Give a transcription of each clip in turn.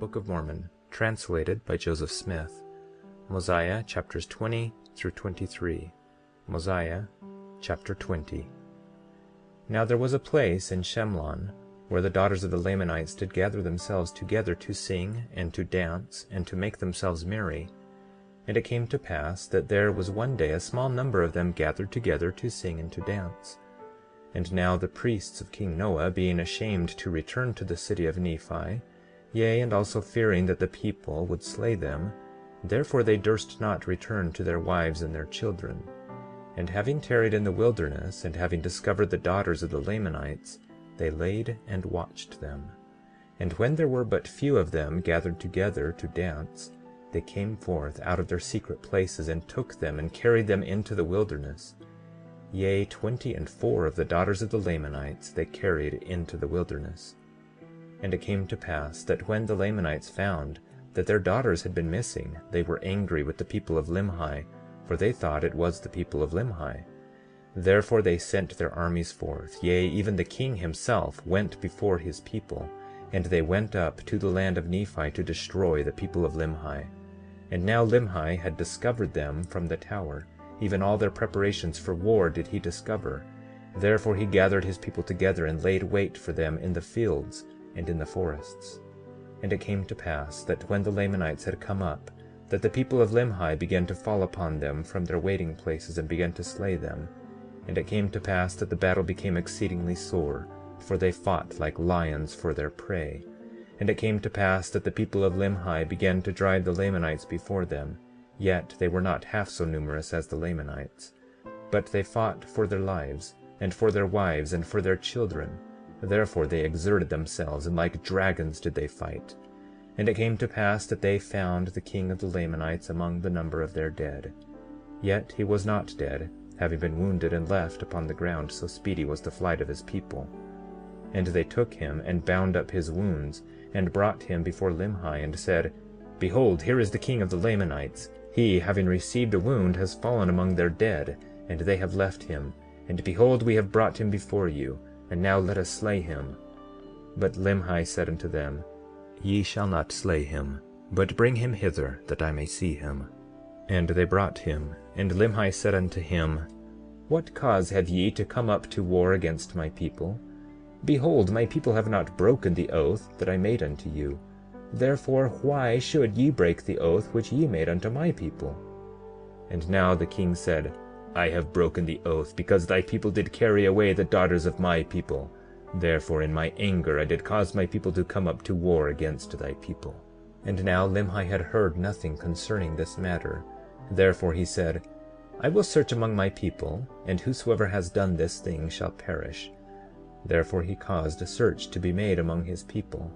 Book of Mormon, translated by Joseph Smith. Mosiah, chapters 20 through 23. Mosiah, chapter 20. Now there was a place in Shemlon where the daughters of the Lamanites did gather themselves together to sing and to dance and to make themselves merry. And it came to pass that there was one day a small number of them gathered together to sing and to dance. And now the priests of king Noah, being ashamed to return to the city of Nephi, yea, and also fearing that the people would slay them, therefore they durst not return to their wives and their children. And having tarried in the wilderness, and having discovered the daughters of the Lamanites, they laid and watched them. And when there were but few of them gathered together to dance, they came forth out of their secret places, and took them and carried them into the wilderness. Yea, 24 of the daughters of the Lamanites they carried into the wilderness. And it came to pass that when the Lamanites found that their daughters had been missing, they were angry with the people of Limhi, for they thought it was the people of Limhi. Therefore they sent their armies forth, yea, even the king himself went before his people, and they went up to the land of Nephi to destroy the people of Limhi. And now Limhi had discovered them from the tower, even all their preparations for war did he discover. Therefore he gathered his people together and laid wait for them in the fields and in the forests. And it came to pass that when the Lamanites had come up, that the people of Limhi began to fall upon them from their waiting places and began to slay them. And it came to pass that the battle became exceedingly sore, for they fought like lions for their prey. And it came to pass that the people of Limhi began to drive the Lamanites before them, yet they were not half so numerous as the Lamanites. But they fought for their lives, and for their wives, and for their children. Therefore they exerted themselves, and like dragons did they fight. And it came to pass that they found the king of the Lamanites among the number of their dead. Yet he was not dead, having been wounded and left upon the ground, so speedy was the flight of his people. And they took him and bound up his wounds, and brought him before Limhi, and said, Behold, here is the king of the Lamanites. He, having received a wound, has fallen among their dead, and they have left him. And behold, we have brought him before you, and now let us slay him. But Limhi said unto them, Ye shall not slay him, but bring him hither, that I may see him. And they brought him. And Limhi said unto him, What cause have ye to come up to war against my people? Behold, my people have not broken the oath that I made unto you. Therefore why should ye break the oath which ye made unto my people? And now the king said, I have broken the oath, because thy people did carry away the daughters of my people. Therefore in my anger I did cause my people to come up to war against thy people. And now Limhi had heard nothing concerning this matter. Therefore he said, I will search among my people, and whosoever has done this thing shall perish. Therefore he caused a search to be made among his people.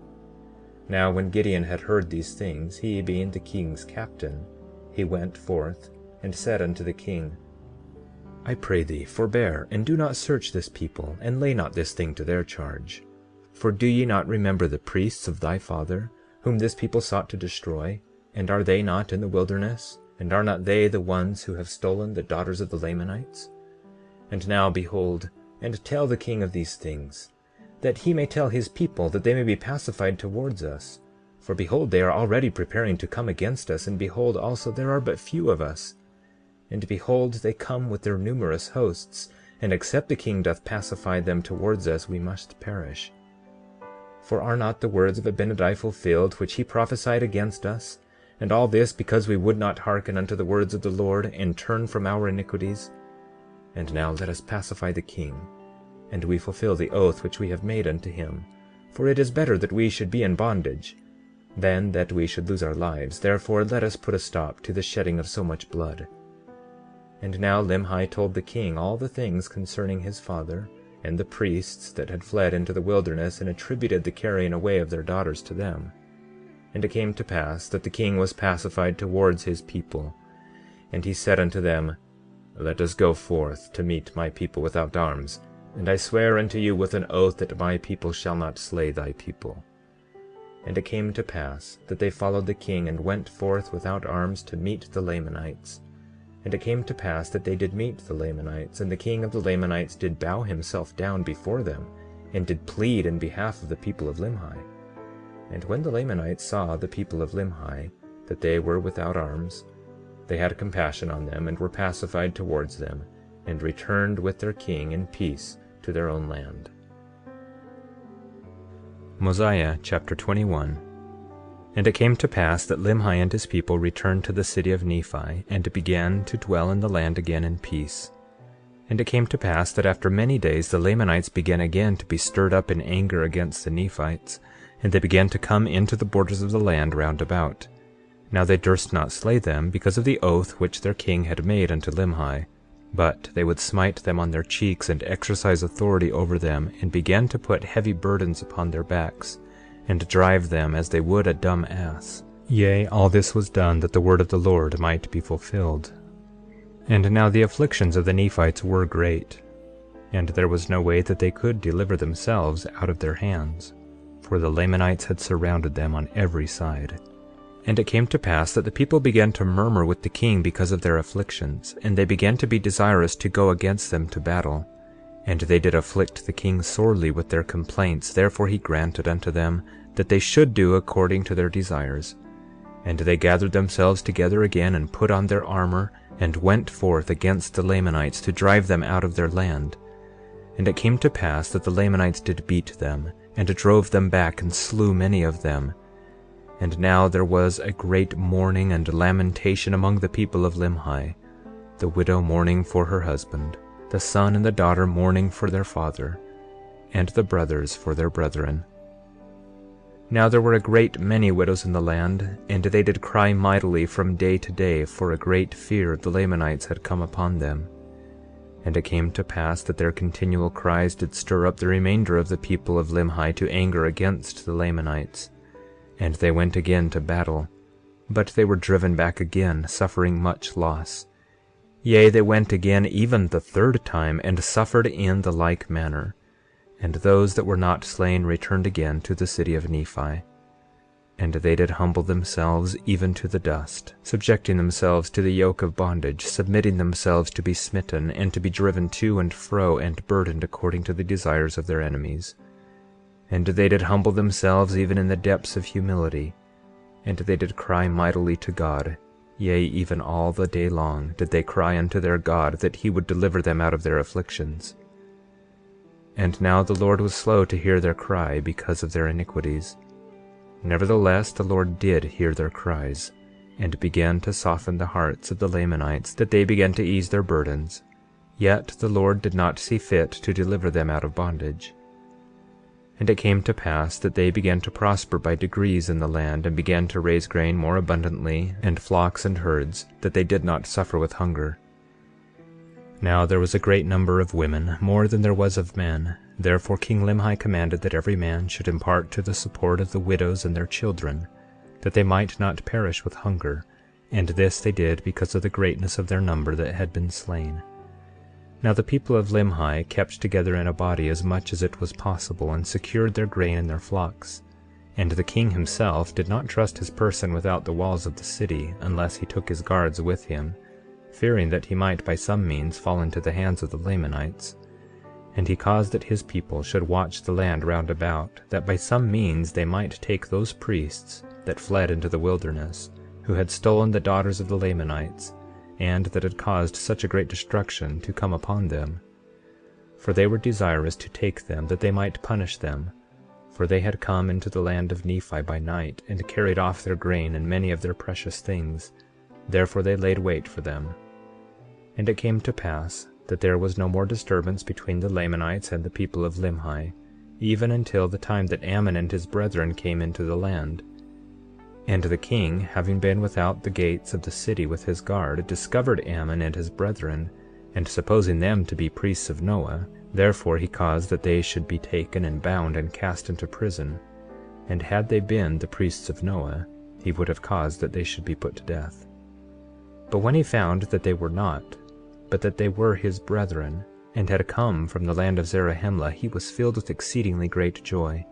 Now when Gideon had heard these things, he being the king's captain, he went forth and said unto the king, I pray thee, forbear, and do not search this people, and lay not this thing to their charge. For do ye not remember the priests of thy father, whom this people sought to destroy? And are they not in the wilderness? And are not they the ones who have stolen the daughters of the Lamanites? And now behold, and tell the king of these things, that he may tell his people, that they may be pacified towards us. For behold, they are already preparing to come against us, and behold also there are but few of us. And behold, they come with their numerous hosts, and except the king doth pacify them towards us, we must perish. For are not the words of Abinadi fulfilled, which he prophesied against us? And all this because we would not hearken unto the words of the Lord, and turn from our iniquities? And now let us pacify the king, and we fulfill the oath which we have made unto him. For it is better that we should be in bondage than that we should lose our lives. Therefore let us put a stop to the shedding of so much blood. And now Limhi told the king all the things concerning his father, and the priests that had fled into the wilderness, and attributed the carrying away of their daughters to them. And it came to pass that the king was pacified towards his people. And he said unto them, Let us go forth to meet my people without arms, and I swear unto you with an oath that my people shall not slay thy people. And it came to pass that they followed the king, and went forth without arms to meet the Lamanites. And it came to pass that they did meet the Lamanites, and the king of the Lamanites did bow himself down before them, and did plead in behalf of the people of Limhi. And when the Lamanites saw the people of Limhi, that they were without arms, they had compassion on them, and were pacified towards them, and returned with their king in peace to their own land. Mosiah chapter 21. And it came to pass that Limhi and his people returned to the city of Nephi, and began to dwell in the land again in peace. And it came to pass that after many days the Lamanites began again to be stirred up in anger against the Nephites, and they began to come into the borders of the land round about. Now they durst not slay them, because of the oath which their king had made unto Limhi, but they would smite them on their cheeks, and exercise authority over them, and began to put heavy burdens upon their backs, and drive them as they would a dumb ass. Yea, all this was done that the word of the Lord might be fulfilled. And now the afflictions of the Nephites were great, and there was no way that they could deliver themselves out of their hands, for the Lamanites had surrounded them on every side. And it came to pass that the people began to murmur with the king because of their afflictions, and they began to be desirous to go against them to battle. And they did afflict the king sorely with their complaints, therefore he granted unto them that they should do according to their desires. And they gathered themselves together again, and put on their armor, and went forth against the Lamanites to drive them out of their land. And it came to pass that the Lamanites did beat them, and drove them back, and slew many of them. And now there was a great mourning and lamentation among the people of Limhi, the widow mourning for her husband, the son and the daughter mourning for their father, and the brothers for their brethren. Now there were a great many widows in the land, and they did cry mightily from day to day, for a great fear of the Lamanites had come upon them. And it came to pass that their continual cries did stir up the remainder of the people of Limhi to anger against the Lamanites. And they went again to battle, but they were driven back again, suffering much loss. Yea, they went again even the third time, and suffered in the like manner. And those that were not slain returned again to the city of Nephi. And they did humble themselves even to the dust, subjecting themselves to the yoke of bondage, submitting themselves to be smitten, and to be driven to and fro, and burdened according to the desires of their enemies. And they did humble themselves even in the depths of humility, and they did cry mightily to God. Yea, even all the day long did they cry unto their God that he would deliver them out of their afflictions. And now the Lord was slow to hear their cry because of their iniquities. Nevertheless the Lord did hear their cries, and began to soften the hearts of the Lamanites, that they began to ease their burdens. Yet the Lord did not see fit to deliver them out of bondage. And it came to pass that they began to prosper by degrees in the land, and began to raise grain more abundantly, and flocks and herds, that they did not suffer with hunger. Now there was a great number of women, more than there was of men. Therefore King Limhi commanded that every man should impart to the support of the widows and their children, that they might not perish with hunger. And this they did because of the greatness of their number that had been slain. Now the people of Limhi kept together in a body as much as it was possible, and secured their grain and their flocks. And the king himself did not trust his person without the walls of the city, unless he took his guards with him, fearing that he might by some means fall into the hands of the Lamanites. And he caused that his people should watch the land round about, that by some means they might take those priests that fled into the wilderness, who had stolen the daughters of the Lamanites, and that had caused such a great destruction to come upon them. For they were desirous to take them, that they might punish them. For they had come into the land of Nephi by night, and carried off their grain and many of their precious things. Therefore they laid wait for them. And it came to pass that there was no more disturbance between the Lamanites and the people of Limhi, even until the time that Ammon and his brethren came into the land. And the king, having been without the gates of the city with his guard, discovered Ammon and his brethren, and supposing them to be priests of Noah, therefore he caused that they should be taken and bound and cast into prison. And had they been the priests of Noah, he would have caused that they should be put to death. But when he found that they were not, but that they were his brethren, and had come from the land of Zarahemla, he was filled with exceedingly great joy.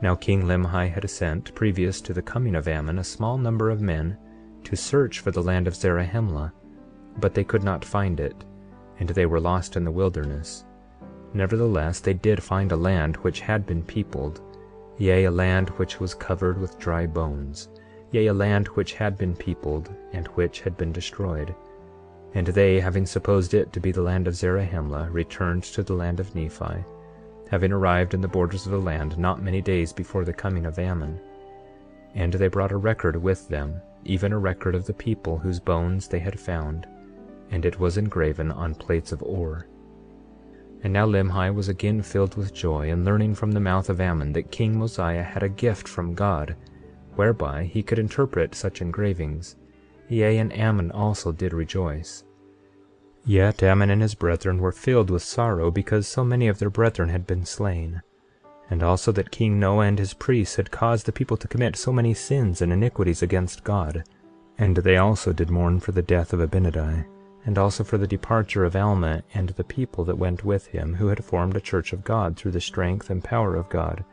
Now King Limhi had sent, previous to the coming of Ammon, a small number of men to search for the land of Zarahemla, but they could not find it, and they were lost in the wilderness. Nevertheless they did find a land which had been peopled, yea, a land which was covered with dry bones, yea, a land which had been peopled, and which had been destroyed. And they, having supposed it to be the land of Zarahemla, returned to the land of Nephi, having arrived in the borders of the land not many days before the coming of Ammon. And they brought a record with them, even a record of the people whose bones they had found, and it was engraven on plates of ore. And now Limhi was again filled with joy in learning from the mouth of Ammon that King Mosiah had a gift from God, whereby he could interpret such engravings. Yea, and Ammon also did rejoice. Yet Ammon and his brethren were filled with sorrow because so many of their brethren had been slain, and also that King Noah and his priests had caused the people to commit so many sins and iniquities against God. And they also did mourn for the death of Abinadi, and also for the departure of Alma and the people that went with him, who had formed a church of God through the strength and power of God,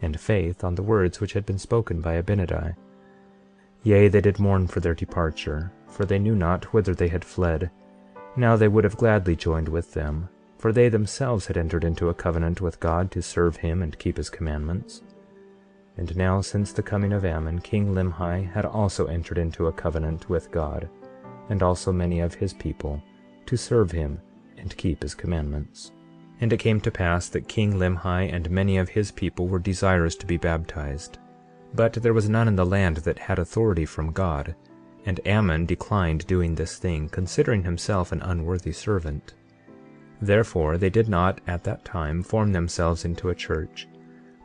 and faith on the words which had been spoken by Abinadi. Yea, they did mourn for their departure, for they knew not whither they had fled. Now they would have gladly joined with them, for they themselves had entered into a covenant with God to serve him and keep his commandments. And now, since the coming of Ammon, King Limhi had also entered into a covenant with God, and also many of his people, to serve him and keep his commandments. And it came to pass that King Limhi and many of his people were desirous to be baptized, but there was none in the land that had authority from God, and Ammon declined doing this thing, considering himself an unworthy servant. Therefore they did not at that time form themselves into a church,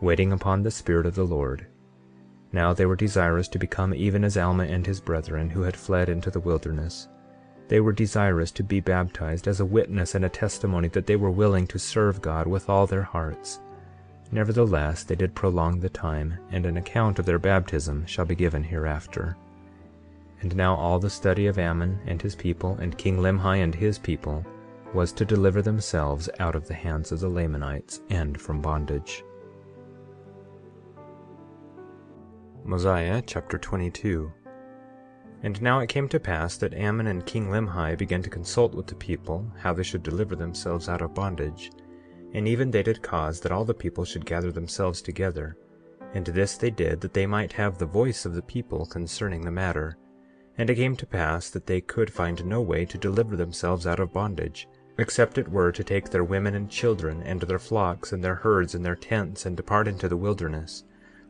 waiting upon the Spirit of the Lord. Now they were desirous to become even as Alma and his brethren who had fled into the wilderness. They were desirous to be baptized as a witness and a testimony that they were willing to serve God with all their hearts. Nevertheless, they did prolong the time, and an account of their baptism shall be given hereafter. And now all the study of Ammon and his people, and King Limhi and his people, was to deliver themselves out of the hands of the Lamanites and from bondage. Mosiah chapter 22. And now it came to pass that Ammon and King Limhi began to consult with the people how they should deliver themselves out of bondage. And even they did cause that all the people should gather themselves together. And this they did that they might have the voice of the people concerning the matter. And it came to pass that they could find no way to deliver themselves out of bondage, except it were to take their women and children, and their flocks, and their herds, and their tents, and depart into the wilderness.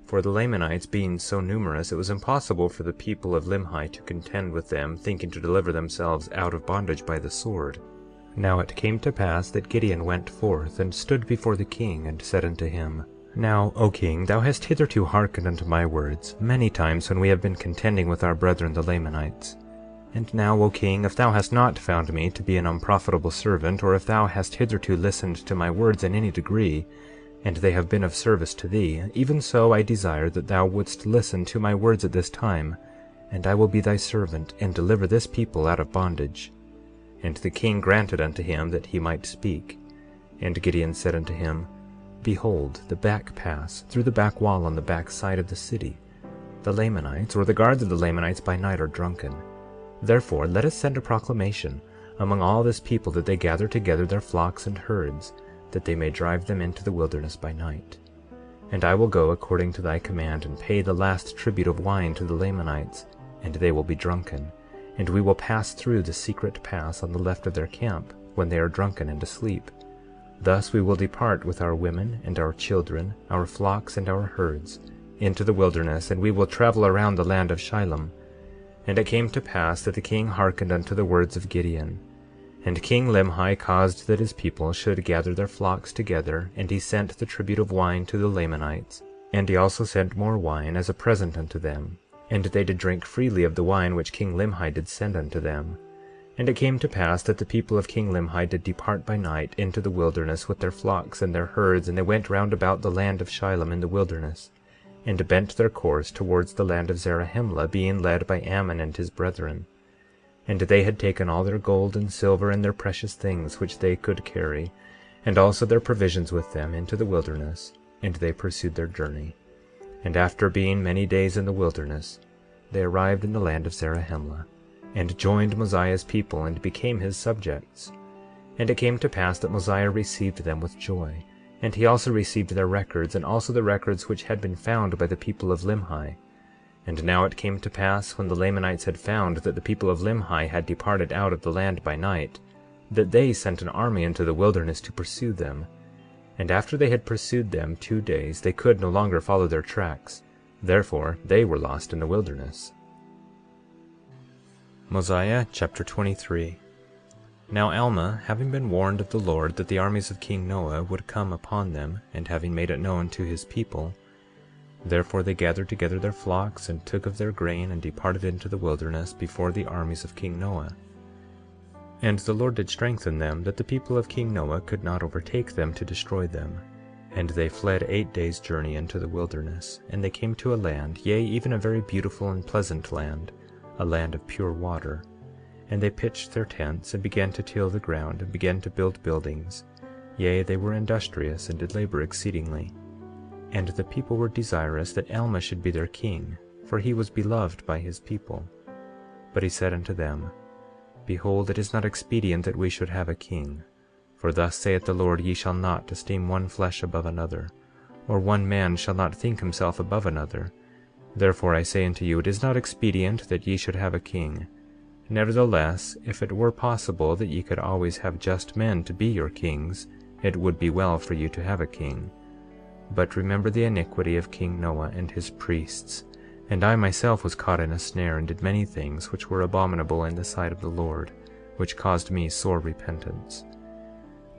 For the Lamanites being so numerous, it was impossible for the people of Limhi to contend with them, thinking to deliver themselves out of bondage by the sword. Now it came to pass that Gideon went forth, and stood before the king, and said unto him, Now, O king, thou hast hitherto hearkened unto my words many times when we have been contending with our brethren the Lamanites. And now, O king, if thou hast not found me to be an unprofitable servant, or if thou hast hitherto listened to my words in any degree, and they have been of service to thee, even so I desire that thou wouldst listen to my words at this time, and I will be thy servant, and deliver this people out of bondage. And the king granted unto him that he might speak. And Gideon said unto him, Behold, the back pass, through the back wall on the back side of the city. The Lamanites, or the guards of the Lamanites by night, are drunken. Therefore let us send a proclamation among all this people that they gather together their flocks and herds, that they may drive them into the wilderness by night. And I will go according to thy command, and pay the last tribute of wine to the Lamanites, and they will be drunken. And we will pass through the secret pass on the left of their camp, when they are drunken and asleep. Thus we will depart with our women and our children, our flocks and our herds, into the wilderness, and we will travel around the land of Shilom. And it came to pass that the king hearkened unto the words of Gideon. And King Limhi caused that his people should gather their flocks together, and he sent the tribute of wine to the Lamanites. And he also sent more wine as a present unto them. And they did drink freely of the wine which King Limhi did send unto them. And it came to pass that the people of King Limhi did depart by night into the wilderness with their flocks and their herds, and they went round about the land of Shilom in the wilderness, and bent their course towards the land of Zarahemla, being led by Ammon and his brethren. And they had taken all their gold and silver and their precious things which they could carry, and also their provisions with them, into the wilderness, and they pursued their journey. And after being many days in the wilderness, they arrived in the land of Zarahemla, and joined Mosiah's people, and became his subjects. And it came to pass that Mosiah received them with joy, And he also received their records, and also the records which had been found by the people of Limhi. And now it came to pass, when the Lamanites had found that the people of Limhi had departed out of the land by night, that they sent an army into the wilderness to pursue them. And after they had pursued them 2 days, they could no longer follow their tracks. Therefore they were lost in the wilderness. Mosiah chapter 23. Now Alma, having been warned of the Lord that the armies of king Noah would come upon them, and having made it known to his people, therefore they gathered together their flocks, and took of their grain, and departed into the wilderness before the armies of king Noah. And the Lord did strengthen them, that the people of king Noah could not overtake them to destroy them. And they fled 8 days' journey into the wilderness, and they came to a land, yea, even a very beautiful and pleasant land, a land of pure water. And they pitched their tents, and began to till the ground, and began to build buildings. Yea, they were industrious, and did labor exceedingly. And the people were desirous that Alma should be their king, for he was beloved by his people. But he said unto them, Behold, it is not expedient that we should have a king. For thus saith the Lord, ye shall not esteem one flesh above another, or one man shall not think himself above another. Therefore I say unto you, it is not expedient that ye should have a king. Nevertheless, if it were possible that ye could always have just men to be your kings, it would be well for you to have a king. But remember the iniquity of king Noah and his priests. And I myself was caught in a snare, and did many things which were abominable in the sight of the Lord, which caused me sore repentance.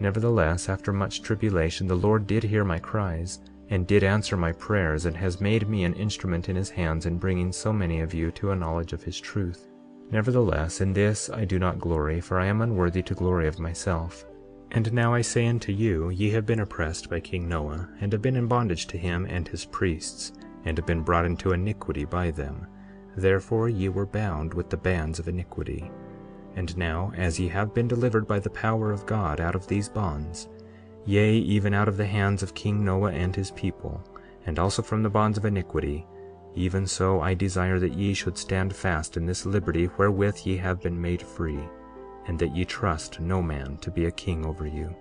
Nevertheless, after much tribulation, the Lord did hear my cries, and did answer my prayers, and has made me an instrument in his hands in bringing so many of you to a knowledge of his truth. Nevertheless, in this I do not glory, for I am unworthy to glory of myself. And now I say unto you, ye have been oppressed by king Noah, and have been in bondage to him and his priests, and have been brought into iniquity by them. Therefore ye were bound with the bands of iniquity. And now, as ye have been delivered by the power of God out of these bonds, yea, even out of the hands of king Noah and his people, and also from the bonds of iniquity, even so I desire that ye should stand fast in this liberty wherewith ye have been made free, and that ye trust no man to be a king over you.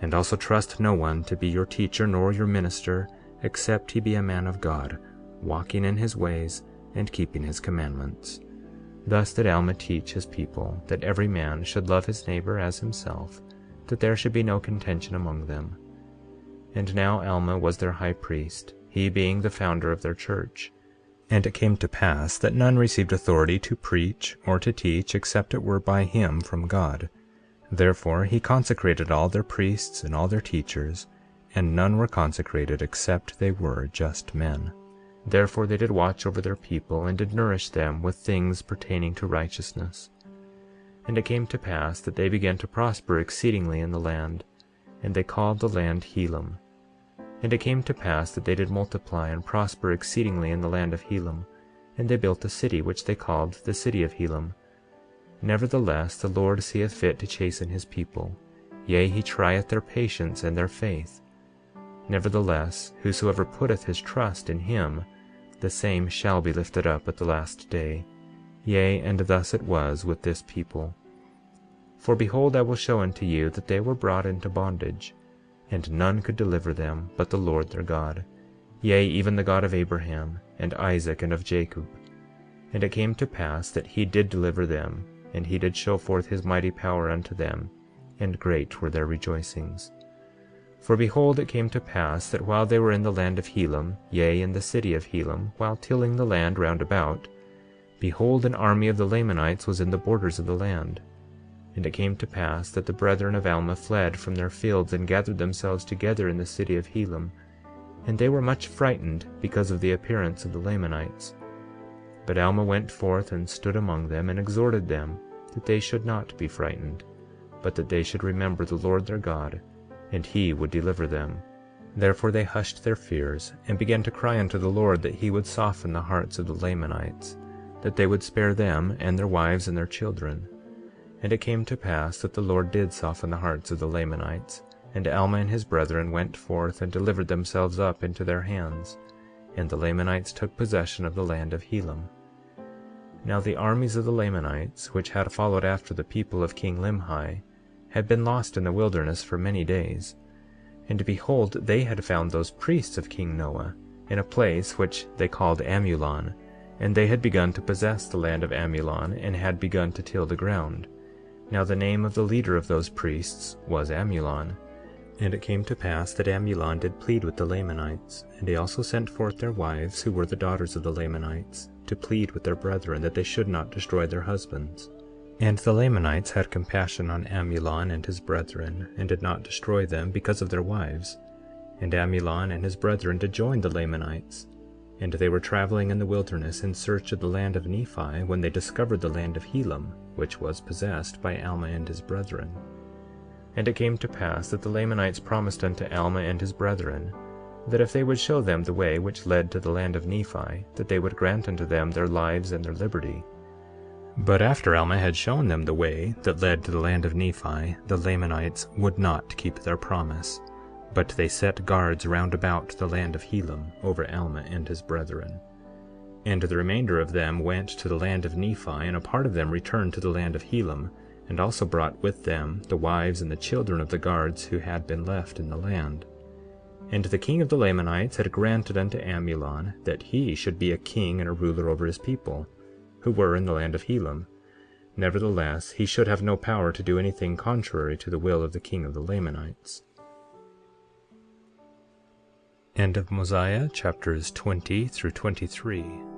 And also trust no one to be your teacher nor your minister, except he be a man of God, walking in his ways and keeping his commandments. Thus did Alma teach his people, that every man should love his neighbor as himself, that there should be no contention among them. And now Alma was their high priest, he being the founder of their church. And it came to pass that none received authority to preach or to teach except it were by him from God. Therefore he consecrated all their priests and all their teachers, and none were consecrated except they were just men. Therefore they did watch over their people, and did nourish them with things pertaining to righteousness. And it came to pass that they began to prosper exceedingly in the land, and they called the land Helam. And it came to pass that they did multiply and prosper exceedingly in the land of Helam, and they built a city which they called the city of Helam. Nevertheless the Lord seeth fit to chasten his people, yea, he trieth their patience and their faith. Nevertheless, whosoever putteth his trust in him, the same shall be lifted up at the last day. Yea, and thus it was with this people. For behold, I will show unto you that they were brought into bondage, and none could deliver them but the Lord their God, yea, even the God of Abraham and Isaac and of Jacob. And it came to pass that he did deliver them, and he did show forth his mighty power unto them, and great were their rejoicings. For behold, it came to pass that while they were in the land of Helam, yea, in the city of Helam, while tilling the land round about, behold, an army of the Lamanites was in the borders of the land. And it came to pass that the brethren of Alma fled from their fields, and gathered themselves together in the city of Helam. And they were much frightened because of the appearance of the Lamanites. But Alma went forth and stood among them, and exhorted them that they should not be frightened, but that they should remember the Lord their God, and he would deliver them. Therefore they hushed their fears, and began to cry unto the Lord that he would soften the hearts of the Lamanites, that they would spare them and their wives and their children. And it came to pass that the Lord did soften the hearts of the Lamanites, and Alma and his brethren went forth and delivered themselves up into their hands, and the Lamanites took possession of the land of Helam. Now the armies of the Lamanites, which had followed after the people of king Limhi, had been lost in the wilderness for many days. And behold, they had found those priests of king Noah in a place which they called Amulon, and they had begun to possess the land of Amulon, and had begun to till the ground. Now the name of the leader of those priests was Amulon. And it came to pass that Amulon did plead with the Lamanites, and he also sent forth their wives, who were the daughters of the Lamanites, to plead with their brethren that they should not destroy their husbands. And the Lamanites had compassion on Amulon and his brethren, and did not destroy them because of their wives. And Amulon and his brethren did join the Lamanites. And they were traveling in the wilderness in search of the land of Nephi, when they discovered the land of Helam, which was possessed by Alma and his brethren. And it came to pass that the Lamanites promised unto Alma and his brethren that if they would show them the way which led to the land of Nephi, that they would grant unto them their lives and their liberty. But after Alma had shown them the way that led to the land of Nephi, the Lamanites would not keep their promise, but they set guards round about the land of Helam over Alma and his brethren. And the remainder of them went to the land of Nephi, and a part of them returned to the land of Helam, and also brought with them the wives and the children of the guards who had been left in the land. And the king of the Lamanites had granted unto Amulon that he should be a king and a ruler over his people, who were in the land of Helam. Nevertheless, he should have no power to do anything contrary to the will of the king of the Lamanites. End of Mosiah, chapters 20 through 23.